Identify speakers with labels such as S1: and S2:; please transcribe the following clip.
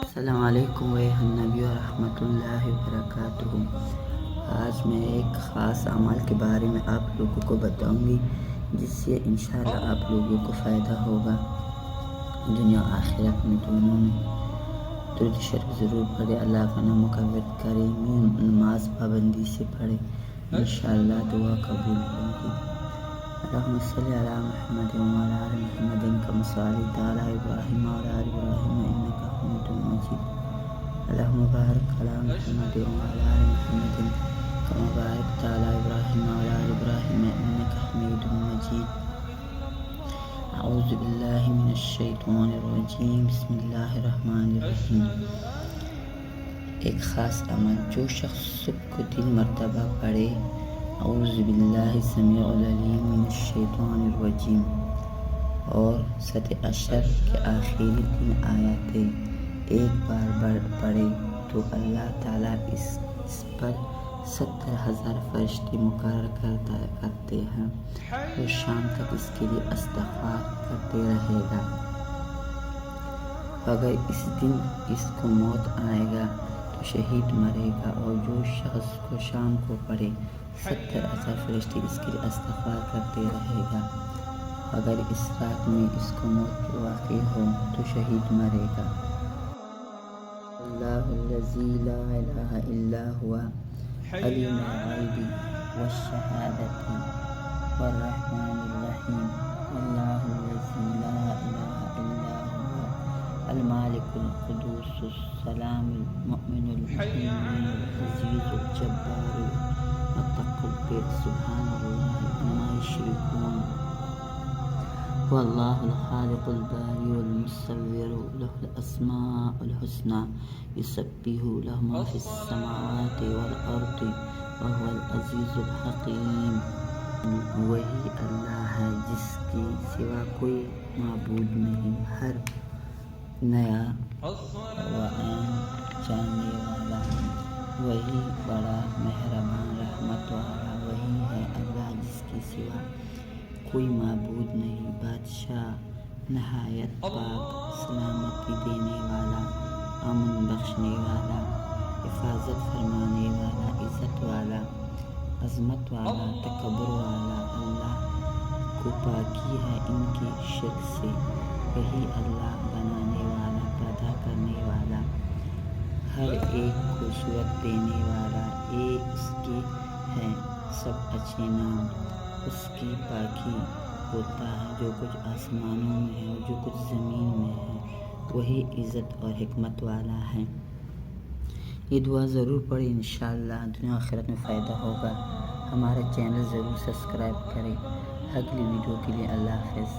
S1: السلام علیکم النبی ورحمۃ اللہ وبرکاتہ۔ آج میں ایک خاص عمل کے بارے میں آپ لوگوں کو بتاؤں گی جس سے انشاءاللہ آپ لوگوں کو فائدہ ہوگا دنیا آخرت میں دونوں میں۔ درود شریف ضرور پڑھے، اللہ کا نام مکبر کرے، نماز پابندی سے پڑھے، انشاءاللہ دعا قبول ہوگی۔ اللہم صلی علی محمد وعلی آل محمد کما صلیت علی ابراہیم وعلی آل ابراہیم انک حمید مجید۔ اللہم بارک علی محمد وعلی آل محمد کما بارکت علی ابراہیم وعلی آل ابراہیم انک حمید مجید۔ اعوذ باللہ من الشیطان الرجیم، بسم اللہ الرحمن الرحیم۔ ایک خاص عمل، جو شخص صبح کو 3 مرتبہ پڑھے اعوذ باللہ السمیع العلیم من الشیطان الرجیم اور سورۃ عشر کے آخری 3 آیاتیں ایک بار پڑھے تو اللہ تعالیٰ اس پر 70,000 فرشتے مقرر کرتے ہیں اور شام تک اس کے لیے استغفار کرتے رہے گا۔ اگر اس دن اس کو موت آئے گا تو شہید مرے گا، اور جو شخص کو شام کو پڑھے 70,000 فرشتے اس کے لیے استغفار کرتے رہے گا۔ اگر اس رات میں اس کو موت واقع ہو تو شہید مرے گا۔ اللہ الذی لا الہ الا هو عالم الغیب والشہادۃ والرحمن الرحیم، اللہ الذی لا الہ الا هو المالک القدوس السلام المؤمن المہیمن العزیز الجبار المتکبر، سبحان اللہ عما یشرکون، هو اللہ الخالق الباری المصور، له الاسماء الحسنى، یسبح له ما فی السماوات والارض وهو العزیز الحکیم۔ وہی اللہ ہے جس کے سوا کوئی معبود نہیں، ہر نیا وعین جاننے والا، وہی بڑا مہربان رحمت والا۔ وہی ہے اللہ جس کے سوا کوئی معبود نہیں، بادشاہ نہایت پاک، سلامتی دینے والا، امن بخشنے والا، حفاظت فرمانے والا، عزت والا، عظمت والا، تکبر والا۔ اللہ کو پاکی ہے ان کے شرک سے۔ وہی اللہ بنانے والا، پیدا کرنے والا، ہر ایک کو صورت دینے والا۔ ایک اس کے ہیں سب اچھے نام، اس کی پاکی ہوتا ہے جو کچھ آسمانوں میں ہے اور جو کچھ زمین میں ہے، وہی عزت اور حکمت والا ہے۔ یہ دعا ضرور پڑھیں، انشاءاللہ دنیا آخرت میں فائدہ ہوگا۔ ہمارا چینل ضرور سبسکرائب کریں۔ اگلی ویڈیو کے لیے اللہ حافظ۔